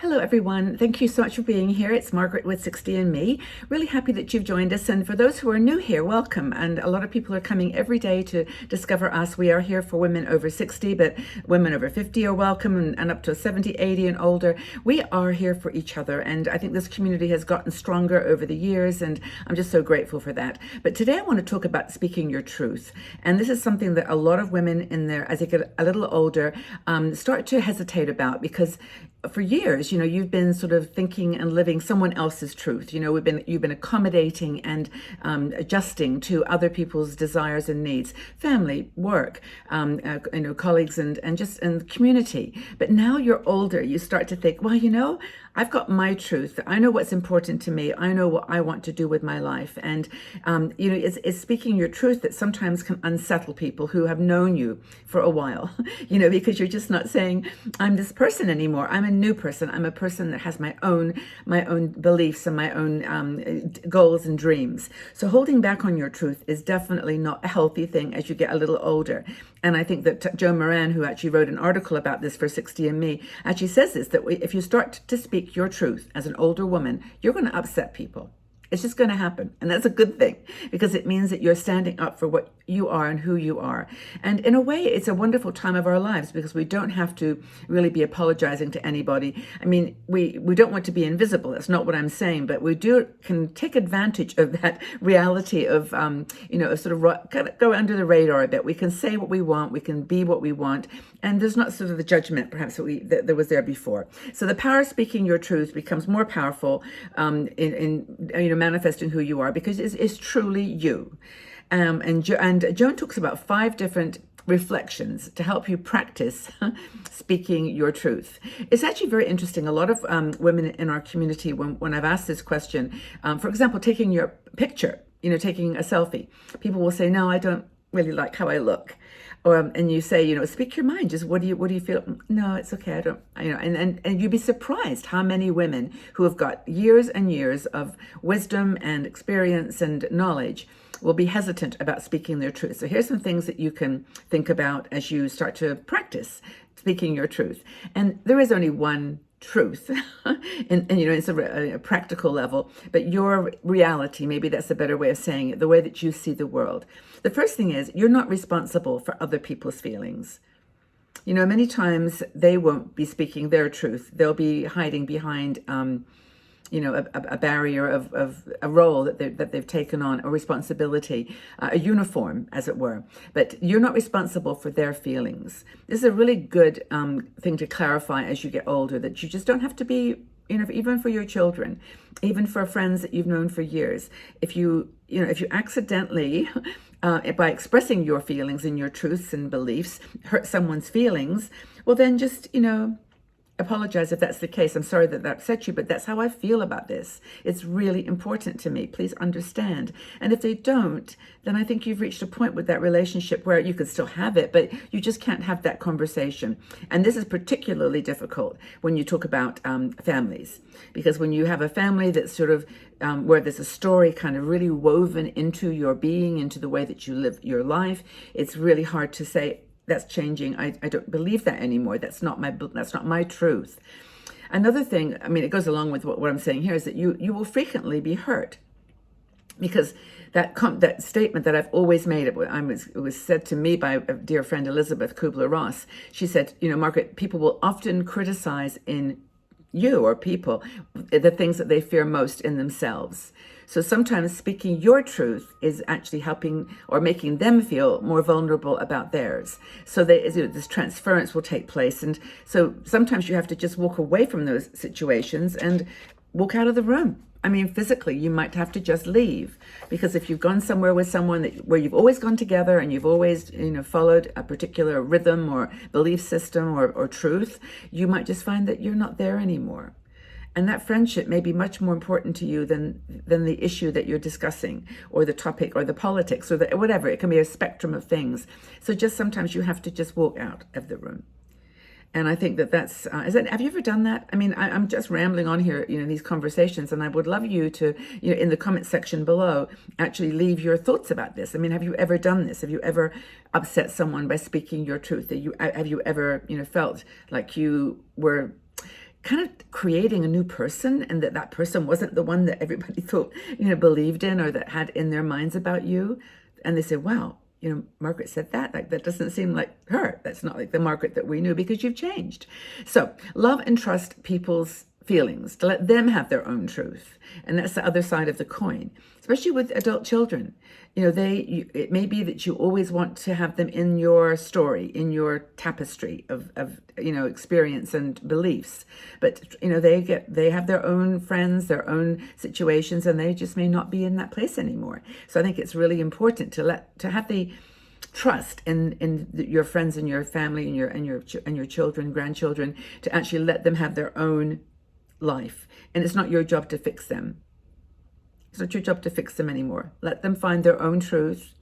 Hello, everyone. Thank you so much for being here. It's Margaret with 60 and Me. Really happy that you've joined us. And for those who are new here, welcome. And a lot of people are coming every day to discover us. We are here for women over 60, but women over 50 are welcome and up to 70, 80 and older. We are here for each other. And I think this community has gotten stronger over the years. And I'm just so grateful for that. But today I want to talk about speaking your truth. And this is something that a lot of women in their, as they get a little older, start to hesitate about because for years, you've been sort of thinking and living someone else's truth. You've been accommodating and adjusting to other people's desires and needs, family, work, colleagues, and just in the community. But now you're older, you start to think, well, I've got my truth. I know what's important to me. I know what I want to do with my life. And, it's speaking your truth that sometimes can unsettle people who have known you for a while, because you're just not saying, I'm this person anymore. I'm a new person. I'm a person that has my own beliefs and my own goals and dreams. So holding back on your truth is definitely not a healthy thing as you get a little older. And I think that Joe Moran, who actually wrote an article about this for 60 and Me, actually says this, that if you start to speak your truth as an older woman, you're going to upset people. It's just going to happen. And that's a good thing because it means that you're standing up for what you are and who you are. And in a way, it's a wonderful time of our lives because we don't have to really be apologizing to anybody. I mean, we don't want to be invisible. That's not what I'm saying, but we can take advantage of that reality of, sort of go under the radar a bit. We can say what we want. We can be what we want. And there's not sort of the judgment perhaps that was there before. So the power of speaking your truth becomes more powerful in manifesting who you are because it's truly you. And Joan talks about 5 different reflections to help you practice speaking your truth. It's actually very interesting. A lot of women in our community, when I've asked this question, for example, taking your picture, taking a selfie, people will say, no, I don't really like how I look. And you say, speak your mind. Just what do you feel? No, it's okay. I don't, and you'd be surprised how many women who have got years and years of wisdom and experience and knowledge will be hesitant about speaking their truth. So here's some things that you can think about as you start to practice speaking your truth. And there is only one truth and it's a practical level, but your reality, maybe that's a better way of saying it, the way that you see the world. The first thing is you're not responsible for other people's feelings. Many times they won't be speaking their truth. They'll be hiding behind a barrier of a role that they've taken on, a responsibility, a uniform, as it were. But you're not responsible for their feelings. This is a really good thing to clarify as you get older, that you just don't have to be, even for your children, even for friends that you've known for years. If you accidentally, by expressing your feelings and your truths and beliefs, hurt someone's feelings, well, then just, apologize if that's the case. I'm sorry that upset you, but that's how I feel about this. It's really important to me. Please understand. And if they don't, then I think you've reached a point with that relationship where you can still have it, but you just can't have that conversation. And this is particularly difficult when you talk about families, because when you have a family that's sort of where there's a story kind of really woven into your being, into the way that you live your life, it's really hard to say, that's changing. I don't believe that anymore. That's not my truth. Another thing, it goes along with what I'm saying here, is that you will frequently be hurt because that statement that I've always made, it was said to me by a dear friend, Elizabeth Kubler-Ross. She said, Margaret, people will often criticize in you or people the things that they fear most in themselves. So sometimes speaking your truth is actually helping or making them feel more vulnerable about theirs. So this transference will take place. And so sometimes you have to just walk away from those situations and walk out of the room. Physically, you might have to just leave, because if you've gone somewhere with someone where you've always gone together and you've always, followed a particular rhythm or belief system or truth, you might just find that you're not there anymore. And that friendship may be much more important to you than the issue that you're discussing, or the topic, or the politics, or whatever. It can be a spectrum of things. So just sometimes you have to just walk out of the room. And I think that's, have you ever done that? I'm just rambling on here, these conversations, and I would love you to, in the comment section below, actually leave your thoughts about this. Have you ever done this? Have you ever upset someone by speaking your truth? Have you ever, felt like you were kind of creating a new person, and that person wasn't the one that everybody thought, believed in or that had in their minds about you. And they say, wow, Margaret said that. Like, that doesn't seem like her. That's not like the Margaret that we knew, because you've changed. So love and trust people's feelings, to let them have their own truth. And that's the other side of the coin, especially with adult children. It may be that you always want to have them in your story, in your tapestry of experience and beliefs. But, they have their own friends, their own situations, and they just may not be in that place anymore. So I think it's really important to have the trust in your friends and your family and your children, grandchildren, to actually let them have their own life. And it's not your job to fix them. It's not your job to fix them anymore. Let them find their own truth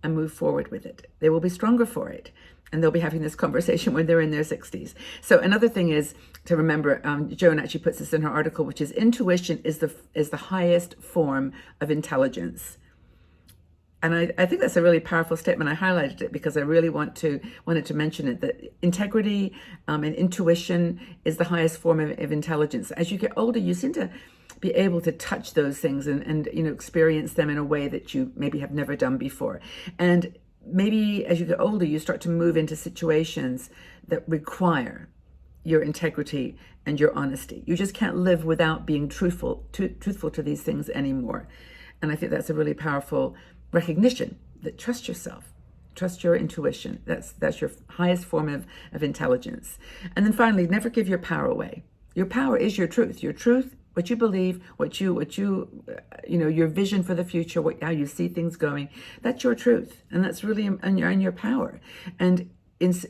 and move forward with it. They will be stronger for it. And they'll be having this conversation when they're in their 60s. So another thing is to remember, Joan actually puts this in her article, which is intuition is the highest form of intelligence. And I think that's a really powerful statement. I highlighted it because I really wanted to mention it, that integrity and intuition is the highest form of intelligence. As you get older, you seem to be able to touch those things and experience them in a way that you maybe have never done before. And maybe as you get older, you start to move into situations that require your integrity and your honesty. You just can't live without being truthful to these things anymore. And I think that's a really powerful recognition, that trust yourself, trust your intuition. That's your highest form of intelligence. And then finally, never give your power away. Your power is your truth. Your truth, what you believe, what you your vision for the future, how you see things going, that's your truth. And that's really in your power. And as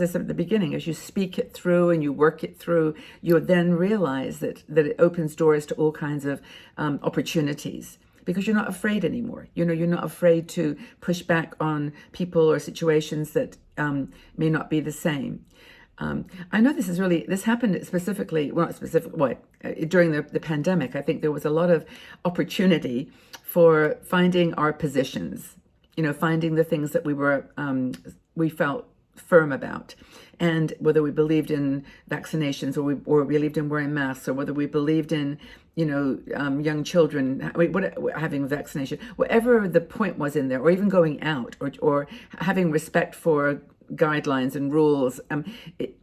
I said at the beginning, as you speak it through and you work it through, you then realize that it opens doors to all kinds of opportunities, because you're not afraid anymore. You're not afraid to push back on people or situations that may not be the same. I know this happened specifically, well, not specifically, during the pandemic. I think there was a lot of opportunity for finding our positions, finding the things that we felt firm about. And whether we believed in vaccinations or we believed in wearing masks, or whether we believed in, young children having vaccination, whatever the point was in there, or even going out, or having respect for guidelines and rules,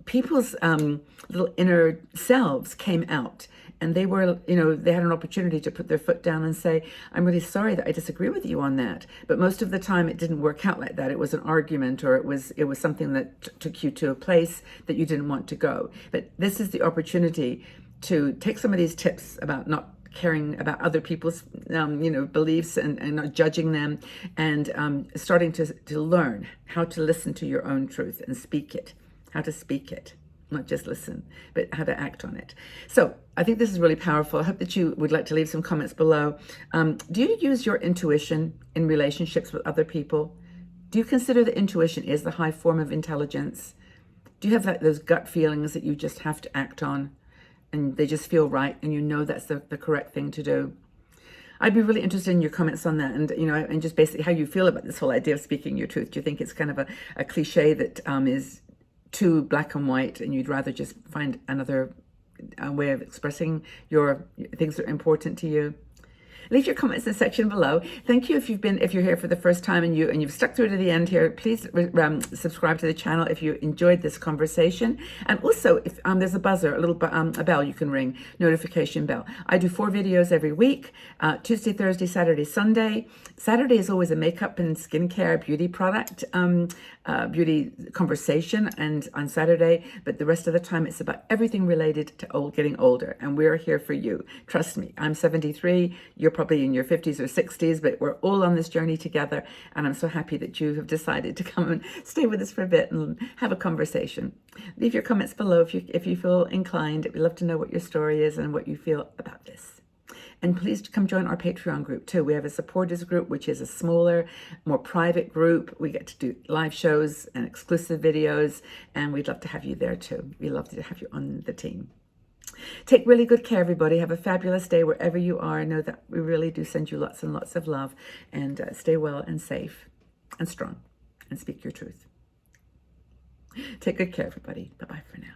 people's little inner selves came out, and they were, they had an opportunity to put their foot down and say, I'm really sorry that I disagree with you on that. But most of the time it didn't work out like that. It was an argument, or it was something that took you to a place that you didn't want to go. But this is the opportunity to take some of these tips about not caring about other people's, beliefs and not judging them, and starting to learn how to listen to your own truth and speak it, how to speak it, not just listen, but how to act on it. So I think this is really powerful. I hope that you would like to leave some comments below. Do you use your intuition in relationships with other people? Do you consider that intuition is the high form of intelligence? Do you have those gut feelings that you just have to act on, and they just feel right, and that's the correct thing to do? I'd be really interested in your comments on that, and just basically how you feel about this whole idea of speaking your truth. Do you think it's kind of a cliche that is too black and white, and you'd rather just find another way of expressing your things that are important to you? Leave your comments in the section below. Thank you if you're here for the first time and you've stuck through to the end here. Please subscribe to the channel if you enjoyed this conversation. And also, if there's a buzzer, a bell you can ring, notification bell. I do 4 videos every week: Tuesday, Thursday, Saturday, Sunday. Saturday is always a makeup and skincare beauty product, beauty conversation, and on Saturday. But the rest of the time, it's about everything related to getting older, and we're here for you. Trust me, I'm 73. You're probably in your 50s or 60s, but we're all on this journey together, and I'm so happy that you have decided to come and stay with us for a bit and have a conversation. Leave your comments below if you feel inclined. We'd love to know what your story is and what you feel about this. And please come join our Patreon group too. We have a supporters group, which is a smaller, more private group. We get to do live shows and exclusive videos, and we'd love to have you there too. We'd love to have you on the team. Take really good care, everybody. Have a fabulous day wherever you are. Know that we really do send you lots and lots of love, and stay well and safe and strong, and speak your truth. Take good care, everybody. Bye-bye for now.